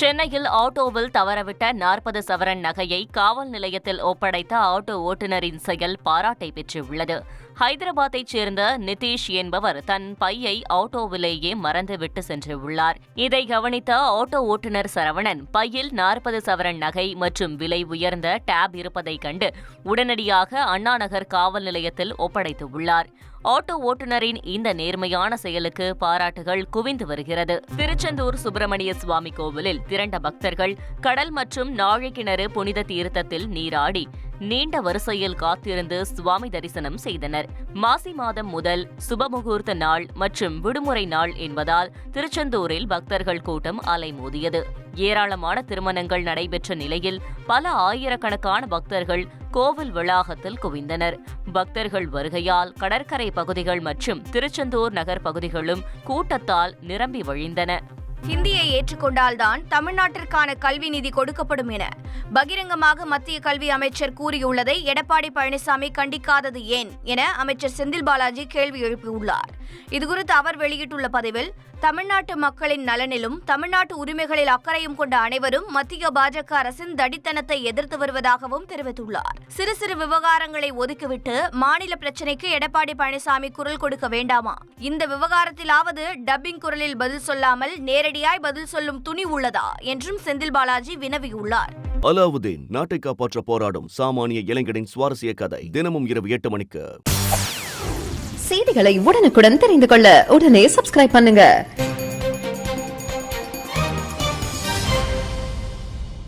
சென்னையில் ஆட்டோவில் தவறவிட்ட 40 சவரன் நகையை காவல் நிலையத்தில் ஒப்படைத்த ஆட்டோ ஓட்டுநரின் செயல் பாராட்டை பெற்றுள்ளது. ஹைதராபாத்தைச் சேர்ந்த நிதிஷ் என்பவர் தன் பையை ஆட்டோவிலேயே மறந்துவிட்டு சென்றுள்ளார். இதை கவனித்த ஆட்டோ ஓட்டுநர் சரவணன் பையில் 40 சவரன் நகை மற்றும் விலை உயர்ந்த டேப் இருப்பதைக் கண்டு உடனடியாக அண்ணாநகர் காவல் நிலையத்தில் ஒப்படைத்துள்ளார். ஆட்டோ ஓட்டுநரின் இந்த நேர்மையான செயலுக்கு பாராட்டுகள் குவிந்து வருகிறது. திருச்செந்தூர் சுப்பிரமணிய சுவாமி கோவிலில் திரண்ட பக்தர்கள் கடல் மற்றும் நாழிக்கிணறு புனித தீர்த்தத்தில் நீராடி நீண்ட வரிசையில் காத்திருந்து சுவாமி தரிசனம் செய்தனர். மாசி மாதம் முதல் சுபமுகூர்த்த நாள் மற்றும் விடுமுறை நாள் என்பதால் திருச்செந்தூரில் பக்தர்கள் கூட்டம் அலைமோதியது. ஏராளமான திருமணங்கள் நடைபெற்ற நிலையில் பல ஆயிரக்கணக்கான பக்தர்கள் கோவில் வளாகத்தில் குவிந்தனர். பக்தர்கள் வருகையால் கடற்கரை பகுதிகள் மற்றும் திருச்செந்தூர் நகர் பகுதிகளும் கூட்டத்தால் நிரம்பி வழிந்தன. ஹிந்தியை ஏற்றுக்கொண்டால்தான் தமிழ்நாட்டிற்கான கல்வி நிதி கொடுக்கப்படும் என பகிரங்கமாக மத்திய கல்வி அமைச்சர் கூறியுள்ளதை எடப்பாடி பழனிசாமி கண்டிக்காதது ஏன் என அமைச்சர் செந்தில் பாலாஜி கேள்வி எழுப்பியுள்ளார். இதுகுறித்து அவர் வெளியிட்டுள்ள பதிவில், தமிழ்நாட்டு மக்களின் நலனிலும் தமிழ்நாட்டு உரிமைகளில் அக்கறையும் கொண்ட அனைவரும் மத்திய பாஜக அரசின் தடித்தனத்தை எதிர்த்து வருவதாகவும் தெரிவித்துள்ளார். சிறு சிறு விவகாரங்களை ஒதுக்கிவிட்டு மாநில பிரச்சினைக்கு எடப்பாடி பழனிசாமி குரல் கொடுக்க வேண்டாமா? இந்த விவகாரத்திலாவது டப்பிங் குரலில் பதில் சொல்லாமல் நேரடியாய் பதில் சொல்லும் துணி உள்ளதா என்றும் செந்தில் பாலாஜி வினவியுள்ளார். அலாவுதீன் நாட்டை காப்பாற்ற போராடும் சாமானிய இளைஞனின் சுவாரஸ்ய கதை தினமும் இரவு 8 மணிக்கு. செய்திகளை உடனுக்குடன் தெரிந்து கொள்ள உடனே சப்ஸ்கிரைப் பண்ணுங்க.